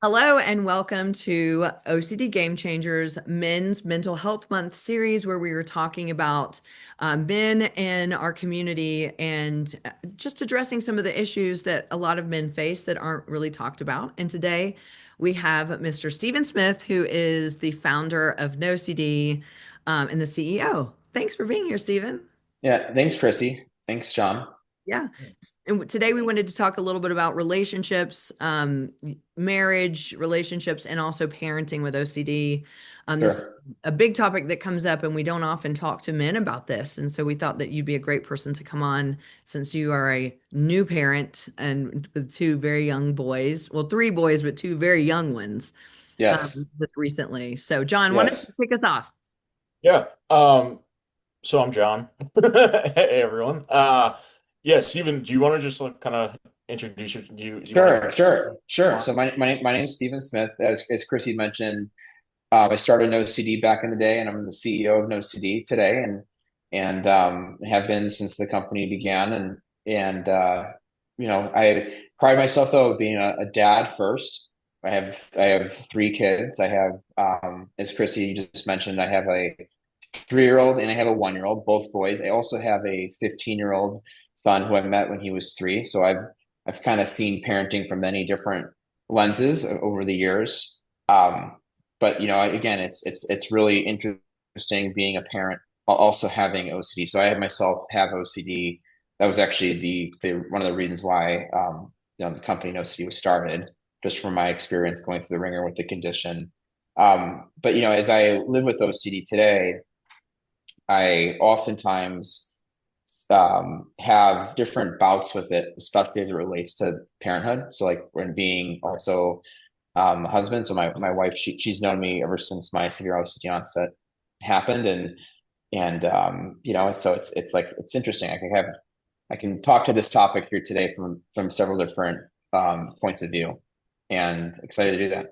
Hello and welcome to OCD Game Changers Men's Mental Health Month series, where we were talking about men in our community and just addressing some of the issues that a lot of men face that aren't really talked about. And today we have Mr. Stephen Smith, who is the founder of NOCD and the CEO. Thanks for being here, Stephen. Yeah, thanks, Chrissy. Thanks, John. Yeah. And today we wanted to talk a little bit about relationships, marriage relationships, and also parenting with OCD. This is Sure. a big topic that comes up, and we don't often talk to men about this. And so we thought that you'd be a great person to come on since you are a new parent and with two very young boys. Well, three boys, but two very young ones Yes. just recently. So, John, why don't you Yes. kick us off? Yeah. So I'm John. Hey everyone. Yeah, Steven, do you want to just like kind of introduce your do you want to give Sure. Sure. Sure. So my name is Stephen Smith. As Chrissy mentioned, I started NOCD back in the day, and I'm the CEO of NOCD today, and have been since the company began. And I pride myself though of being a dad first. I have three kids. I have, as Chrissy just mentioned, I have a 3-year-old and I have a 1-year-old, both boys. I also have a 15-year-old son who I met when he was 3. So I've kind of seen parenting from many different lenses over the years. But again, it's really interesting being a parent while also having OCD. So I have myself have OCD. That was actually the one of the reasons why the company OCD was started, just from my experience going through the ringer with the condition. But as I live with OCD today, I oftentimes have different bouts with it, especially as it relates to parenthood. So, like when being also a husband. So my wife, she's known me ever since my severe OCD onset happened, and so it's like it's interesting. I can talk to this topic here today from several different points of view, and excited to do that.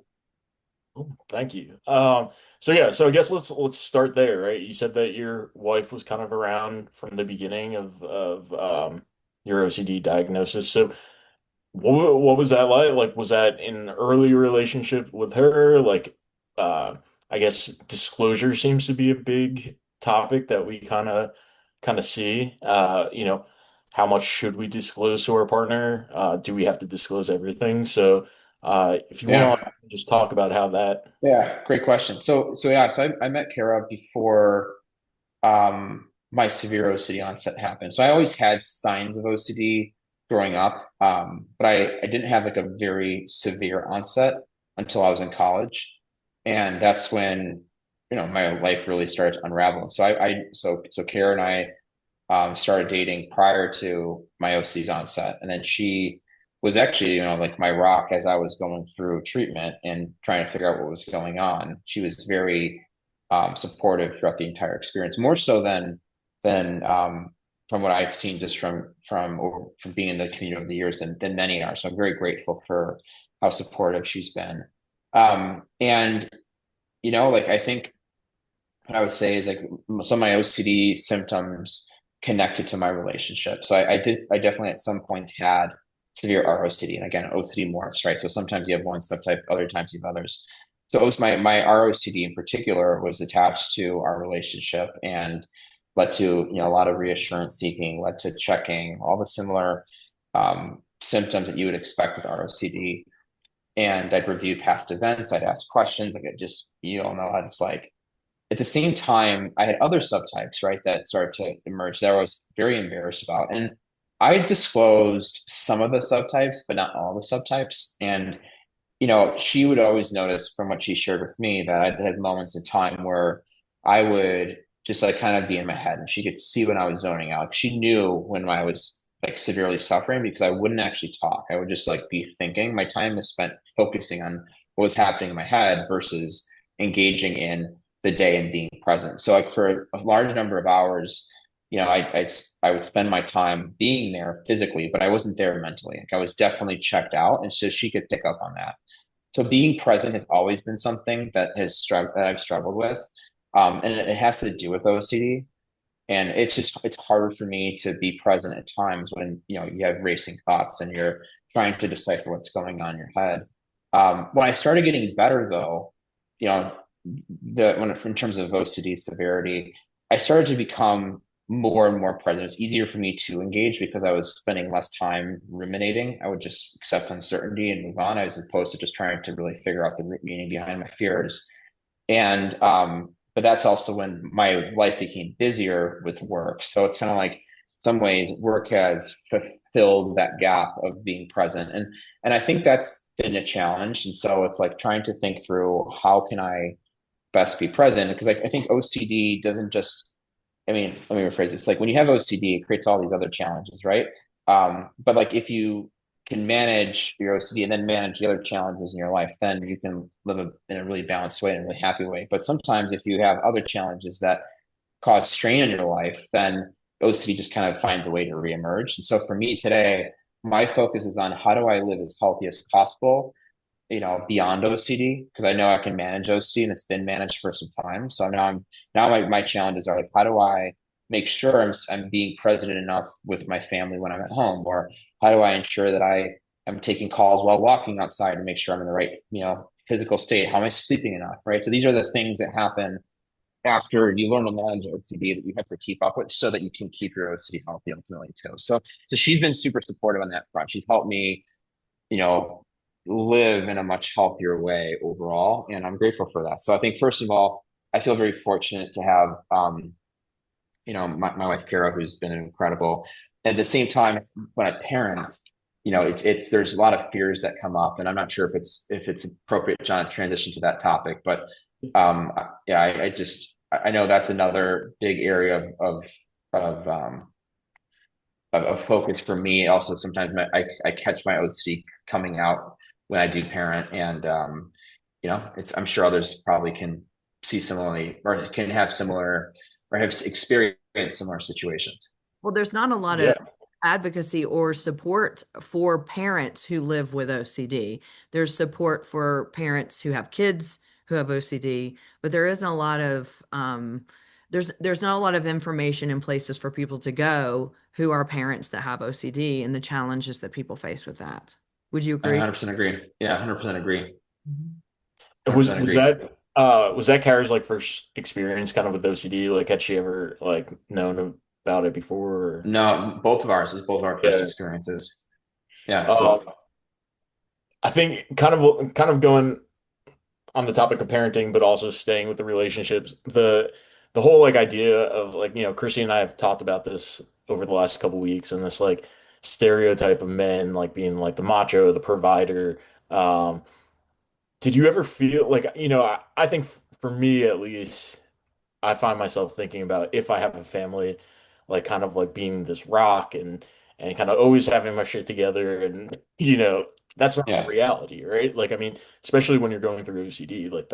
Cool, thank you. So yeah, so I guess let's start there, right? You said that your wife was kind of around from the beginning of your OCD diagnosis. So what was that like? Like, was that an early relationship with her? Like, uh, I guess disclosure seems to be a big topic that we kind of see. How much should we disclose to our partner? Do we have to disclose everything? So, if you want Yeah. to just talk about how that. Yeah, great question. So I met Kara before my severe OCD onset happened. So I always had signs of OCD growing up, but I didn't have like a very severe onset until I was in college, and that's when my life really started to unravel. So Kara and I started dating prior to my OCD's onset, and then she was actually like my rock as I was going through treatment and trying to figure out what was going on. She was very supportive throughout the entire experience, more so than from what I've seen just from being in the community over the years than many are. So I'm very grateful for how supportive she's been. And like I think what I would say is like some of my OCD symptoms connected to my relationship. So I definitely at some points had severe ROCD, and again OCD morphs, right? So sometimes you have one subtype, other times you have others. So it was my ROCD in particular was attached to our relationship and led to a lot of reassurance seeking, led to checking, all the similar symptoms that you would expect with ROCD. And I'd review past events, I'd ask questions, like I just you don't know how it's like. At the same time, I had other subtypes, right, that started to emerge that I was very embarrassed about. And I disclosed some of the subtypes, but not all the subtypes. And, she would always notice from what she shared with me that I'd had moments in time where I would just like kind of be in my head and she could see when I was zoning out. Like, she knew when I was like severely suffering because I wouldn't actually talk. I would just like be thinking. My time was spent focusing on what was happening in my head versus engaging in the day and being present. So like for a large number of hours, I would spend my time being there physically, but I wasn't there mentally. Like I was definitely checked out, and so she could pick up on that. So being present has always been something that I've struggled with, and it has to do with OCD. And it's harder for me to be present at times when you have racing thoughts and you're trying to decipher what's going on in your head. When I started getting better, though, you know, in terms of OCD severity, I started to become more and more present. It's easier for me to engage because I was spending less time ruminating. I would just accept uncertainty and move on, as opposed to just trying to really figure out the root meaning behind my fears. And but that's also when my life became busier with work. So it's kind of like some ways work has fulfilled that gap of being present. And I think that's been a challenge. And so it's like trying to think through how can I best be present? Because I think OCD doesn't just, I mean, let me rephrase it. It's like when you have OCD, it creates all these other challenges, right? But like if you can manage your OCD and then manage the other challenges in your life, then you can live in a really balanced way and a really happy way. But sometimes if you have other challenges that cause strain in your life, then OCD just kind of finds a way to reemerge. And so for me today, my focus is on how do I live as healthy as possible, beyond OCD, because I know I can manage OCD and it's been managed for some time. So now my challenges are like, how do I make sure I'm being present enough with my family when I'm at home, or how do I ensure that I am taking calls while walking outside to make sure I'm in the right, physical state? How am I sleeping enough? Right. So these are the things that happen after you learn to manage OCD that you have to keep up with so that you can keep your OCD healthy ultimately too. So she's been super supportive on that front. She's helped me, you know, live in a much healthier way overall. And I'm grateful for that. So I think, first of all, I feel very fortunate to have, my wife, Kara, who's been incredible. At the same time, when I parent, there's a lot of fears that come up, and I'm not sure if it's appropriate, John, to transition to that topic, but yeah, I know that's another big area of of focus for me. Also, sometimes I catch my OCD coming out when I do parent, and I'm sure others probably can see similarly or can have similar or have experienced similar situations. Well, there's not a lot of Yeah. advocacy or support for parents who live with OCD. There's support for parents who have kids who have OCD, but there isn't a lot of there's not a lot of information in places for people to go who are parents that have OCD and the challenges that people face with that. Would you I agree? 100% agree. Yeah, 100% agree. Mhm. Was 100% was agree. that Kara's like first experience kind of with OCD? Like had she ever like known about it before? Or... No, both of ours is both of our first Yeah. experiences. Yeah. Um, So I think kind of going on the topic of parenting, but also staying with the relationships. The whole like idea of like, Chrissy and I have talked about this over the last couple weeks, and this like stereotype of men like being like the macho, the provider. Um, did you ever feel like, I think for me at least, I find myself thinking about if I have a family, like kind of like being this rock and kind of always having my shit together, and that's not the yeah, reality, right? Like I mean, especially when you're going through OCD, like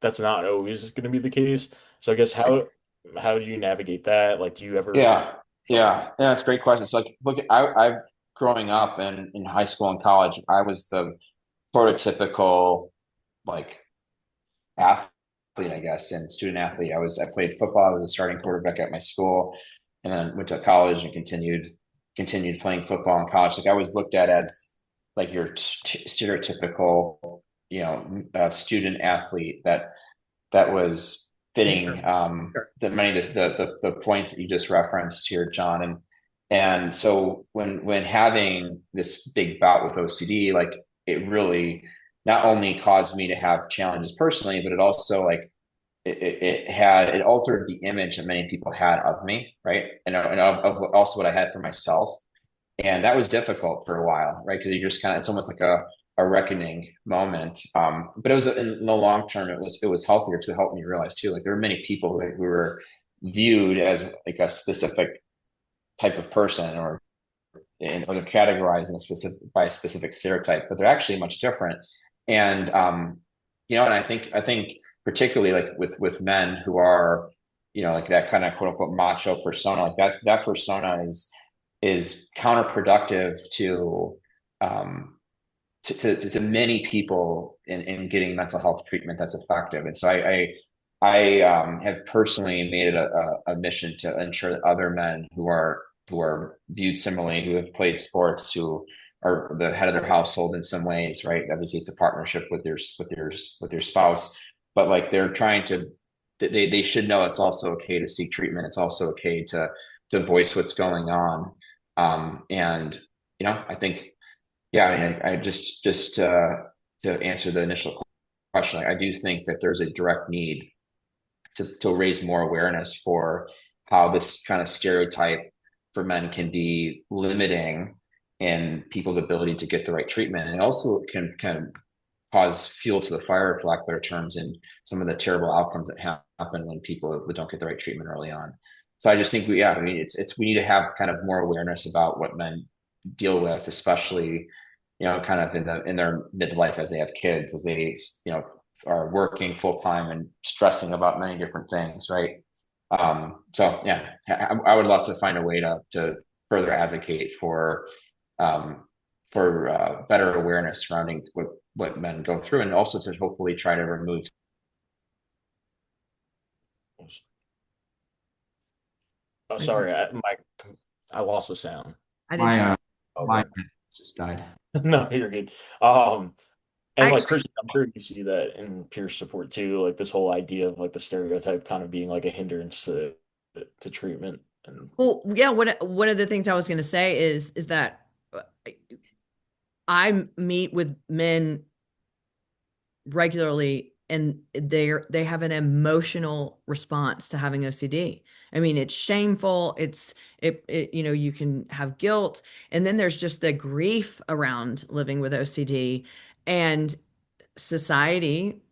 that's not always going to be the case. So I guess how do you navigate that? Like, do you ever find yeah, yourself thinking, yeah. That's a great question. So like, look, I growing up and in high school and college, I was the prototypical like athlete, I guess, and student athlete. I played football. I was a starting quarterback at my school, and then went to college and continued playing football in college. Like I was looked at as like your stereotypical, student athlete that was fitting Sure. the many of the points that you just referenced here, John. And so when having this big bout with OCD, like it really not only caused me to have challenges personally, but it also like it altered the image that many people had of me, right? And of also what I had for myself. And that was difficult for a while, right? Because you just kind of it's almost like a reckoning moment. But it was in the long term, it was healthier because it helped me realize too, like there were many people who were viewed as like a specific type of person or they're categorized in a specific by a specific stereotype, but they're actually much different. And and I think particularly like with men who are, like that kind of quote unquote macho persona, like that persona is counterproductive um to many people in getting mental health treatment that's effective. And so I have personally made it a mission to ensure that other men who are viewed similarly, who have played sports, who are the head of their household in some ways, right? Obviously, it's a partnership with your spouse, but like they're trying to they should know it's also okay to seek treatment. It's also okay to voice what's going on. And I think yeah, I mean, I just to answer the initial question, I do think that there's a direct need to raise more awareness for how this kind of stereotype for men can be limiting in people's ability to get the right treatment. And it also can kind of cause fuel to the fire, for lack of better terms, in some of the terrible outcomes that happen when people don't get the right treatment early on. So I just think I mean, we need to have kind of more awareness about what men deal with, especially, kind of in their midlife as they have kids, as they, are working full time and stressing about many different things, right? So yeah, I would love to find a way to further advocate um, for better awareness surrounding what men go through, and also to hopefully try to remove. Oh, I think sorry, I lost the sound. I did My too. my Okay. just died. No, you're good. Um, and like Actually, Christian, I'm sure you see that in peer support too, like this whole idea of like the stereotype kind of being like a hindrance to treatment. And well, yeah, one of the things I was going to say is that uh, I meet with men regularly and they have an emotional response to having OCD. I mean, it's shameful, it you can have guilt, and then there's just the grief around living with OCD, and society,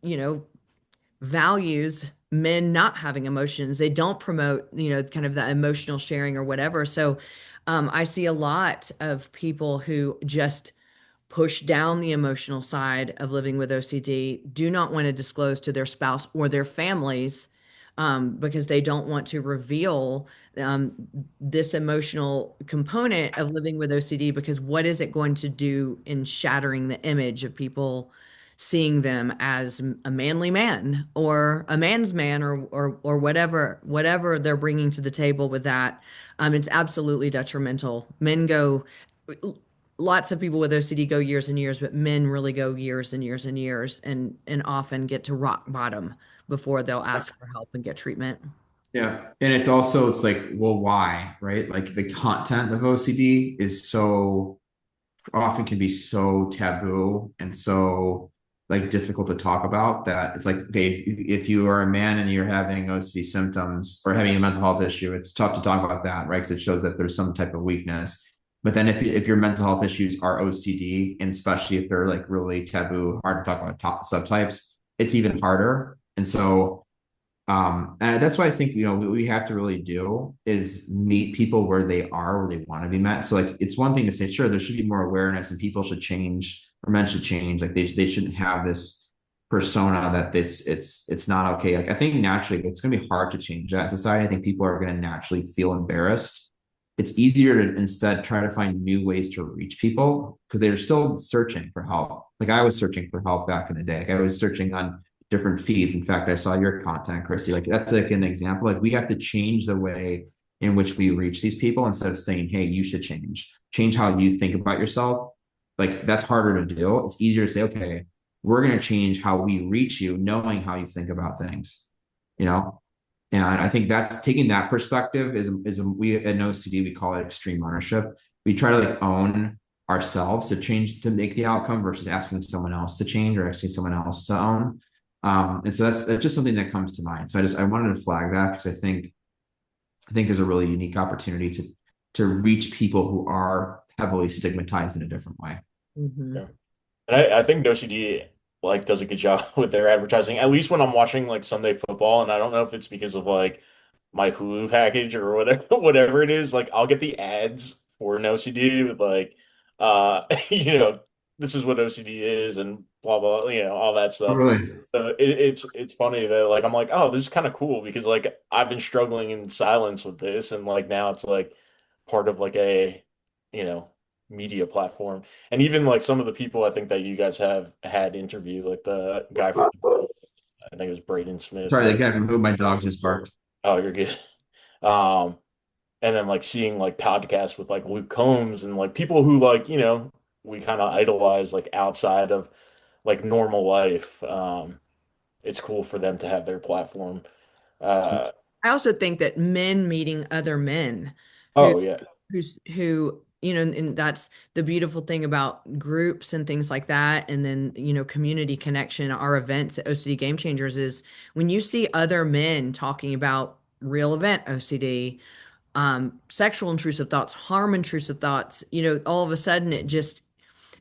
values men not having emotions. They don't promote, kind of the emotional sharing or whatever. So I see a lot of people who just push down the emotional side of living with OCD, do not want to disclose to their spouse or their families, because they don't want to reveal um, this emotional component of living with OCD, because what is it going to do in shattering the image of people seeing them as a manly man or a man's man, or whatever they're bringing to the table with that. It's absolutely detrimental. Men go Lots of people with OCD go years and years, but men really go years and years and years, and often get to rock bottom before they'll ask for help and get treatment. Yeah. And it's like, well, why, right? Like the content of OCD is so often can be so taboo and so like difficult to talk about that it's like, okay, if you are a man and you're having OCD symptoms or having a mental health issue, it's tough to talk about that, right? Because it shows that there's some type of weakness. But then if your mental health issues are OCD, and especially if they're like really taboo, hard to talk about top subtypes, it's even harder. And so and that's why I think, what we have to really do is meet people where they are, where they want to be met. So like, it's one thing to say, sure, there should be more awareness and people should change, or men should change. Like they shouldn't have this persona that it's not okay. Like I think naturally it's going to be hard to change that in society. I think people are going to naturally feel embarrassed. It's easier to instead try to find new ways to reach people because they're still searching for help. Like I was searching for help back in the day. Like I was searching on different feeds. In fact, I saw your content, Chrissy. Like that's like an example. Like we have to change the way in which we reach these people instead of saying, "Hey, you should change. Change how you think about yourself." Like that's harder to do. It's easier to say, "Okay, we're going to change how we reach you, knowing how you think about things." You know, and I think that's taking that perspective is we at NOCD we call it extreme ownership. We try to like own ourselves to change to make the outcome versus asking someone else to change or asking someone else to own. And so that's just something that comes to mind. So I wanted to flag that because I think there's a really unique opportunity to reach people who are heavily stigmatized in a different way. Hmm. yeah. And I think NoCD like does a good job with their advertising. At least when I'm watching like Sunday football, and I don't know if it's because of like my Hulu package or whatever whatever it is, like I'll get the ads for an OCD with like you know, this is what OCD is and blah blah, all that Oh, stuff. really? So it's funny that like I'm like, oh, this is kind of cool because like I've been struggling in silence with this, and like now it's like part of like a you know media platform. And even like some of the people I think that you guys have had interview, like the guy from I think it was Braden Smith, Sorry, or again, who my dog just barked. oh, you're good. Um, and then like seeing like podcasts with like Luke Combs and like people who like, we kind of idolize like outside of like normal life. It's cool for them to have their platform. Uh, I also think that men meeting other men who oh yeah. who and that's the beautiful thing about groups and things like that, and then community connection. Our events at OCD Game Changers is when you see other men talking about real event OCD, sexual intrusive thoughts, harm intrusive thoughts, all of a sudden it just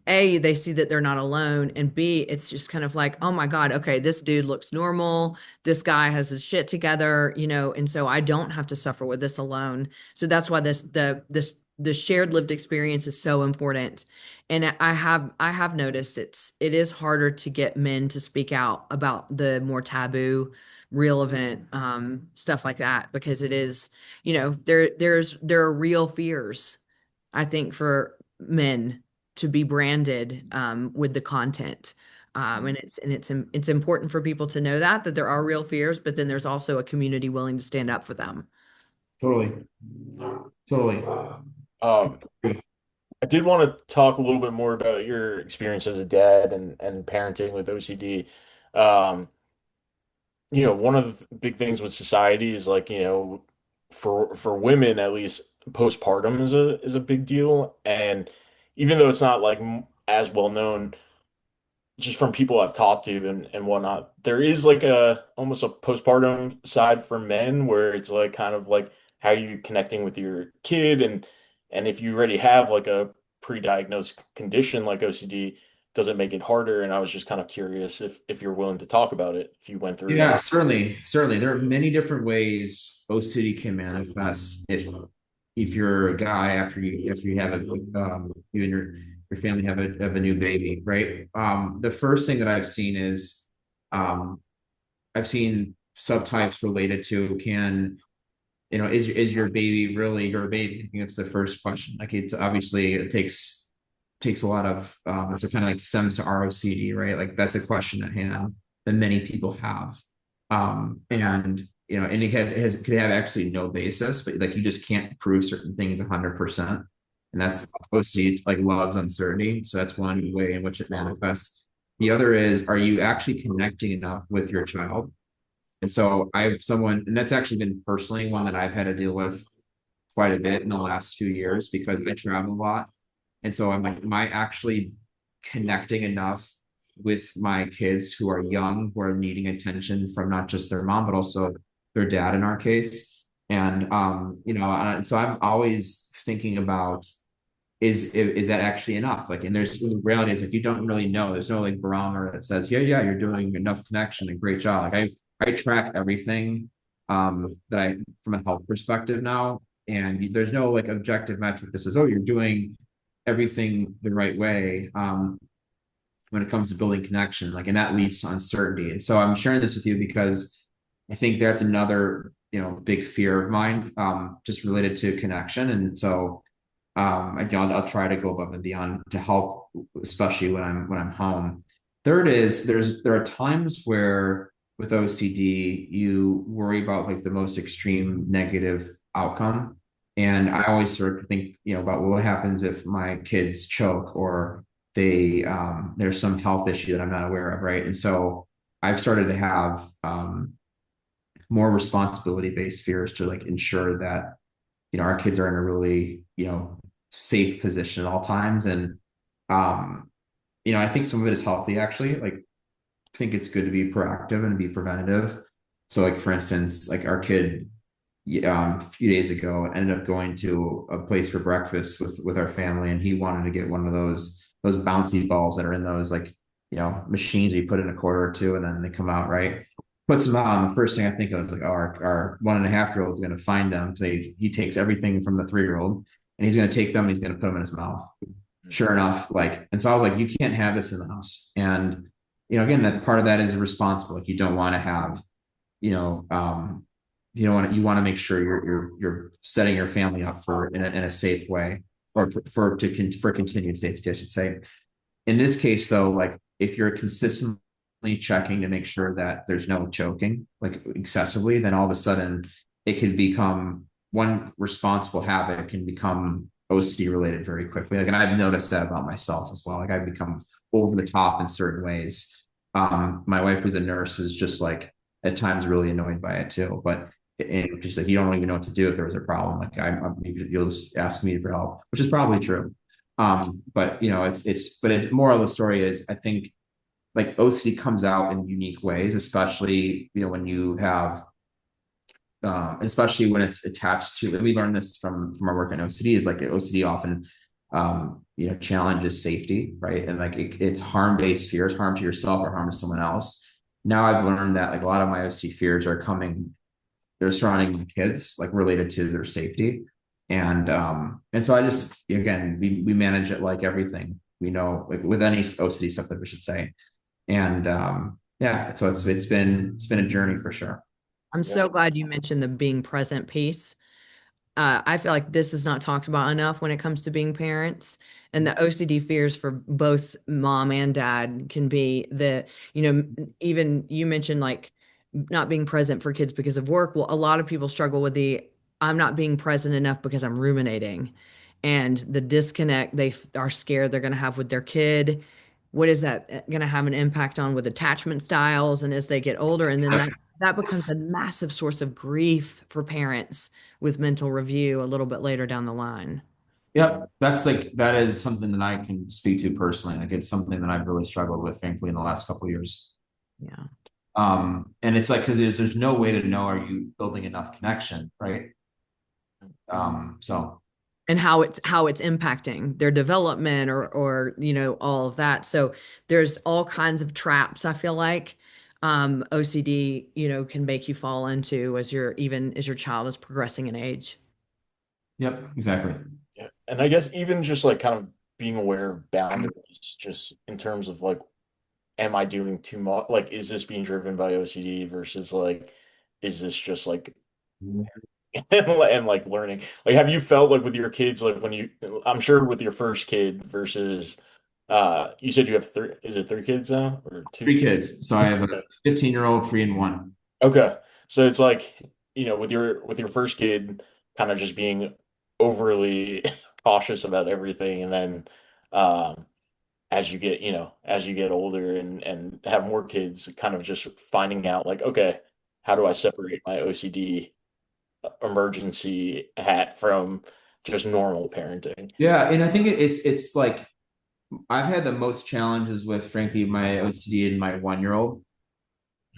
a, they see that they're not alone, and B, it's just kind of like, oh my God, okay, this dude looks normal. This guy has his shit together, and so I don't have to suffer with this alone. So that's why the shared lived experience is so important. And I have noticed it is harder to get men to speak out about the more taboo real event stuff like that, because it is, there are real fears, I think, for men to be branded with the content. And it's important for people to know that there are real fears, but then there's also a community willing to stand up for them. Totally. Totally. Um, I did want to talk a little bit more about your experience as a dad and parenting with OCD. Um, one of the big things with society is like, for women at least, postpartum is a big deal. And even though it's not like as well known, just from people I've talked to and whatnot, there is like a almost a postpartum side for men where it's like kind of like how you connecting with your kid and if you already have like a pre-diagnosed condition like OCD, does it make it harder? And I was just kind of curious if you're willing to talk about it, if you went through Yeah, that. certainly. Certainly. There are many different ways OCD can manifest if you're a guy after you have you and your family have a new baby, right? The first thing that I've seen is um I've seen subtypes related to can is your baby really your baby? I think it's the first question. Like it's obviously it takes a lot of it's a kind of like stems to ROCD, right? Like that's a question at hand that many people have. And and it could have actually no basis, but like you just can't prove certain things 100%. And that's OCD like loves uncertainty. So that's one way in which it manifests. The other is, are you actually connecting enough with your child? And so I have someone, and that's actually been personally one that I've had to deal with quite a bit in the last few years because I travel a lot. And so I'm like, am I actually connecting enough with my kids who are young, who are needing attention from not just their mom, but also their dad in our case? And and so I'm always thinking about is that actually enough? Like, and there's the reality is like you don't really know. There's no like barometer that says, yeah, you're doing enough connection and great job. Like I track everything that I from a health perspective now, and there's no like objective metric that says, oh, you're doing everything the right way when it comes to building connection. Like, and that leads to uncertainty. And so I'm sharing this with you because I think that's another big fear of mine, just related to connection. And so I'll try to go above and beyond to help, especially when I'm home. Third is there are times where with OCD you worry about like the most extreme negative outcome, and I always sort of think about what happens if my kids choke or they there's some health issue that I'm not aware of, right? And so I've started to have more responsibility based fears to like ensure that our kids are in a really safe position at all times. And um I think some of it is healthy actually. Like I think it's good to be proactive and be preventative. So like for instance, like our kid a few days ago ended up going to a place for breakfast with our family, and he wanted to get one of those bouncy balls that are in those like machines you put in a quarter or two and then they come out, right? Puts them on. The first thing I think of is like, oh, our 1.5-year old is going to find them. So he takes everything from the 3-year-old and he's going to take them and he's going to put them in his mouth. Sure enough, like, and so I was like, you can't have this in the house. And again, that part of that is responsible. Like you don't want to have, you know, um, you want to make sure you're setting your family up for in a safe way, or for continued safety, I should say. In this case, though, like if you're consistently checking to make sure that there's no choking, like excessively, then all of a sudden it can become one responsible habit can become OCD related very quickly. Like, and I've noticed that about myself as well. Like, I've become over the top in certain ways. My wife, who's a nurse, is just like at times really annoyed by it too. But and she's like, you don't even know what to do if there was a problem. Like, you'll just ask me for help, which is probably true. But but moral of the story is, I think like OCD comes out in unique ways, especially when you have especially when it's attached to, and we learned this from our work in OCD, is like OCD often challenges safety, right? And like it's harm-based fears, harm to yourself or harm to someone else. Now I've learned that like a lot of my OCD fears they're surrounding the kids, like related to their safety. And so I just, again, we manage it like everything, like with any OCD stuff that we should say. And yeah, so it's been a journey for sure. I'm Yeah. so glad you mentioned the being present piece. I feel like this is not talked about enough when it comes to being parents. And the OCD fears for both mom and dad can be even you mentioned like not being present for kids because of work. Well, a lot of people struggle with I'm not being present enough because I'm ruminating. And the disconnect are scared they're going to have with their kid. What is that going to have an impact on with attachment styles and as they get older? And then that becomes a massive source of grief for parents with mental review a little bit later down the line. Yep, that is something that I can speak to personally. Like, it's something that I've really struggled with, thankfully, in the last couple of years. Yeah. And it's like, because there's no way to know, are you building enough connection, right? So And how it's impacting their development or all of that. So there's all kinds of traps I feel like OCD can make you fall into as your child is progressing in age. yep, exactly. Yeah. And I guess even just like kind of being aware of boundaries, just in terms of like, am I doing too much? Like, is this being driven by OCD versus like, is this just like and like learning? Like, have you felt like with your kids, like I'm sure with your first kid versus, you said you have three, is it three kids now or two? 3 kids. So I have a 15-year-old, 3 and 1. Okay. So it's like, with your first kid kind of just being overly cautious about everything, and then as you get older and have more kids, kind of just finding out like, okay, how do I separate my OCD emergency hat from just normal parenting? Yeah, and I think it's like I've had the most challenges with, frankly, my OCD and my 1-year-old.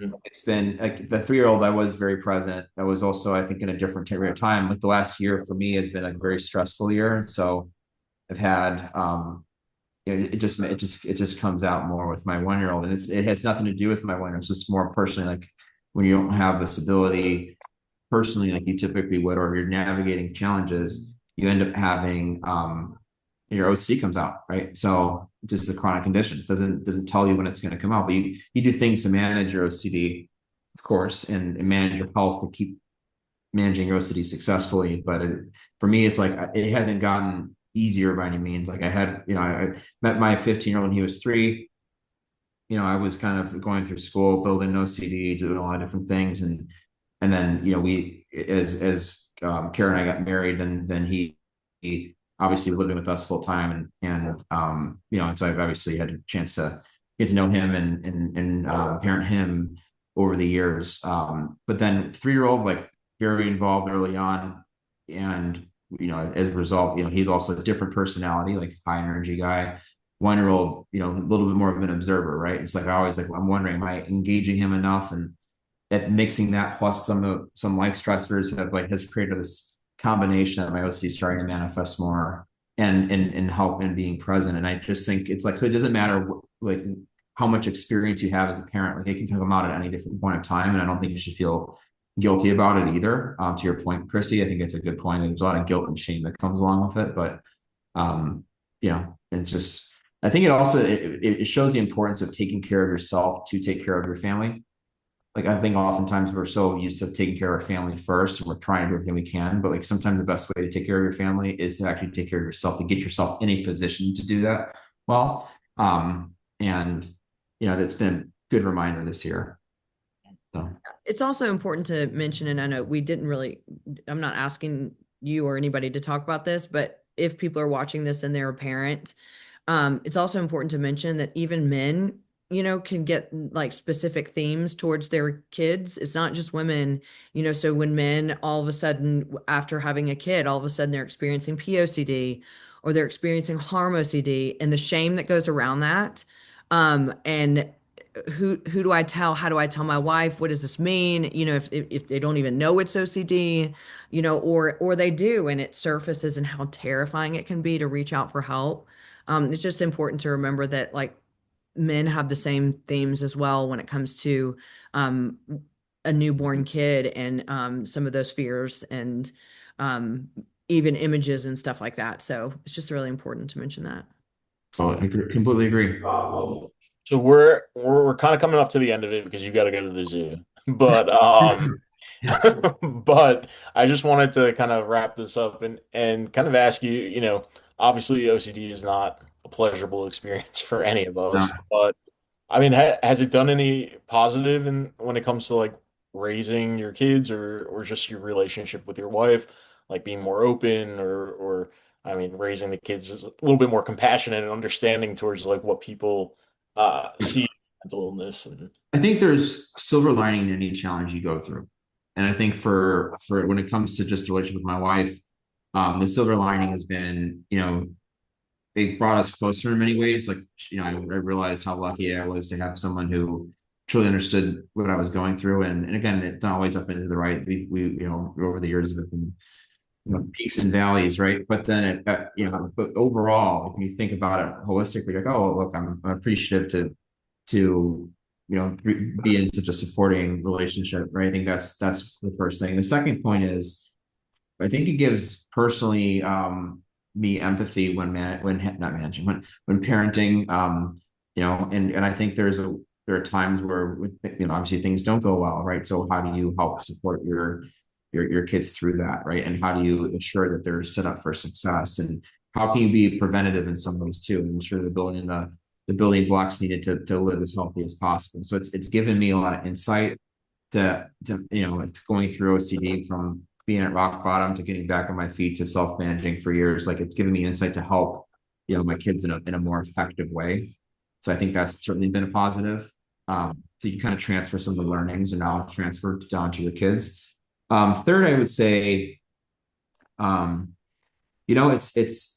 Mhm. It's been like the 3-year-old, I was very present. I was also, I think, in a different period of time. Like, the last year for me has been a very stressful year. So I've had it just comes out more with my 1-year-old. And it has nothing to do with my 1-year-old. It's just more personally, like when you don't have the stability personally like you typically would, or you're navigating challenges, you end up having your OC comes out, right? So just a chronic condition. It doesn't tell you when it's going to come out, but you do things to manage your OCD, of course, and manage your health to keep managing your OCD successfully. But for me, it's like it hasn't gotten easier by any means. Like, I met my 15-year-old when he was 3. I was kind of going through school, building OCD, doing a lot of different things, and then we, as Kara and I got married, then he obviously was living with us full time, and so I've obviously had a chance to get to know him and parent him over the years. But then 3-year-old, like, very involved early on, and as a result, he's also a different personality, like high energy guy. 1-year-old, a little bit more of an observer, right? It's like I always like I'm wondering, am I engaging him enough? And at mixing that plus some life stressors has created this combination of my OCD starting to manifest more and help in being present. And I just think it's like, so it doesn't matter like how much experience you have as a parent, like it can come out at any different point of time. And I don't think you should feel guilty about it either. To your point, Chrissy, I think it's a good point. There's a lot of guilt and shame that comes along with it, but it's just, I think it shows the importance of taking care of yourself to take care of your family. Like, I think oftentimes we're so used to taking care of our family first, and we're trying to do everything we can. But like sometimes the best way to take care of your family is to actually take care of yourself, to get yourself in a position to do that well. And that's been a good reminder this year. So It's also important to mention, and I know I'm not asking you or anybody to talk about this, but if people are watching this and they're a parent, it's also important to mention that even men, can get like specific themes towards their kids. It's not just women, so when men all of a sudden, after having a kid, all of a sudden they're experiencing POCD or they're experiencing harm OCD and the shame that goes around that. And who do I tell? How do I tell my wife? What does this mean? If they don't even know it's OCD, or they do and it surfaces and how terrifying it can be to reach out for help. It's just important to remember that like men have the same themes as well when it comes to um, a newborn kid and some of those fears and um, even images and stuff like that. So it's just really important to mention that. Oh, completely agree. So we're kind of coming up to the end of it because you got to go to the zoo. But Yes. but I just wanted to kind of wrap this up and kind of ask you, obviously OCD is not a pleasurable experience for any of No. us, but I mean, has it done any positive in when it comes to like raising your kids or just your relationship with your wife, like being more open or I mean, raising the kids is a little bit more compassionate and understanding towards like what people see as mental illness and I think there's silver lining in any challenge you go through. And I think for when it comes to just the relationship with my wife, the silver lining has been, it brought us closer in many ways. Like, I realized how lucky I was to have someone who truly understood what I was going through. And again, it's not always up into the right. Over the years have been, peaks and valleys, right? But then but overall, if you think about it holistically, you're like, oh, look, I'm appreciative to be in such a supporting relationship, right? I think that's the first thing. The second point is I think it gives personally me empathy when not managing when parenting, and I think there are times where obviously things don't go well, right? So how do you help support your kids through that, right? And how do you ensure that they're set up for success? And how can you be preventative in some ways too, and ensure they're building the building blocks needed to live as healthy as possible. So it's given me a lot of insight to going through OCD from being at rock bottom to getting back on my feet to self-managing for years. Like it's given me insight to help, my kids in a more effective way. So I think that's certainly been a positive. So you kind of transfer some of the learnings and knowledge transfer down to your kids. Third, I would say, um, it's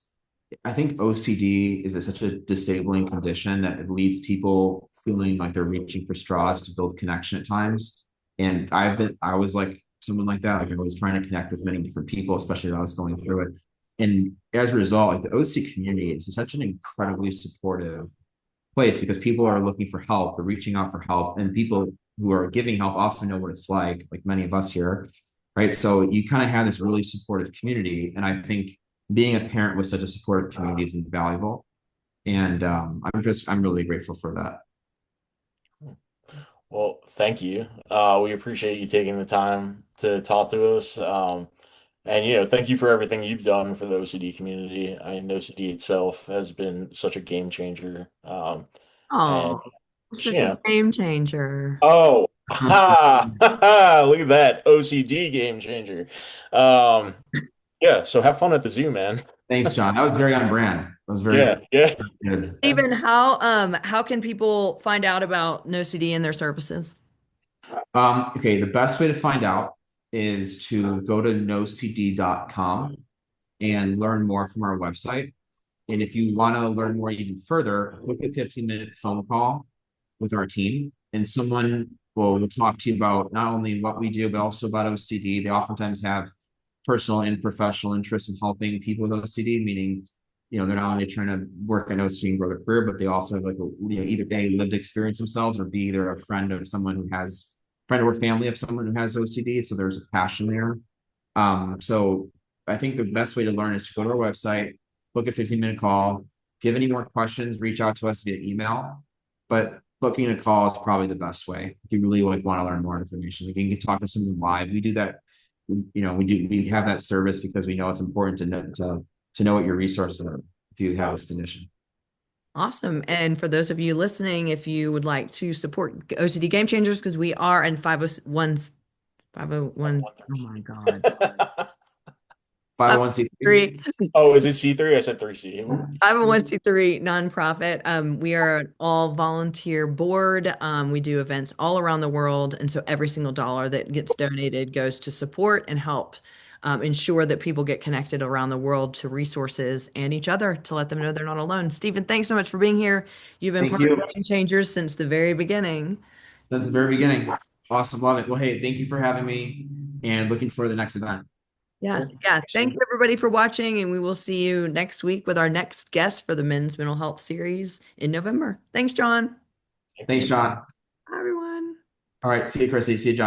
I think OCD is such a disabling condition that it leaves people feeling like they're reaching for straws to build connection at times. And I was like someone like that. Like I was trying to connect with many different people, especially when I was going through it. And as a result, like the OC community is such an incredibly supportive place because people are looking for help, they're reaching out for help, and people who are giving help often know what it's like many of us here, right? So you kind of have this really supportive community, and I think being a parent with such a supportive community is invaluable, and I'm really grateful for that. well, thank you. We appreciate you taking the time to talk to us. And thank you for everything you've done for the OCD community. I mean, OCD itself has been such a game changer. And Oh, such a game changer. oh, ha, look at that OCD game changer. Um, yeah. So have fun at the zoo, man. Thanks, John. That was very on brand. That was very Yeah, yeah. good. Even how can people find out about NOCD and their services? Okay, the best way to find out is to go to nocd.com and learn more from our website. And if you want to learn more even further, book a 15-minute phone call with our team, and someone will talk to you about not only what we do, but also about OCD. They oftentimes have personal and professional interest in helping people with OCD, meaning, they're not only trying to work on OCD and grow their career, but they also have like either A, lived experience themselves, or B, they're a friend of someone who has friend or family of someone who has OCD. So there's a passion there. So I think the best way to learn is to go to our website, book a 15-minute call. If you have any more questions, reach out to us via email. But booking a call is probably the best way if you really want to learn more information. Like you can talk to someone live. We do that. We have that service because we know it's important to know what your resources are if you have this condition. Awesome. And for those of you listening, if you would like to support OCD Game Changers, because we are in 501, 501. Oh my God. 501c3. Oh, is it C3? I said 3C. 501c3 nonprofit. We are an all volunteer board. We do events all around the world. And so every single dollar that gets donated goes to support and help ensure that people get connected around the world to resources and each other to let them know they're not alone. Stephen, thanks so much for being here. You've been Thank part of you. Game Changers since the very beginning. That's the very beginning. Awesome. Love it. Well, hey, thank you for having me and looking for the next event. Yeah. Cool. Yeah. Thank you everybody for watching. And we will see you next week with our next guest for the Men's Mental Health Series in November. Thanks, John. Thanks, John. Bye, everyone. All right. See you, Chrissy. See you, John.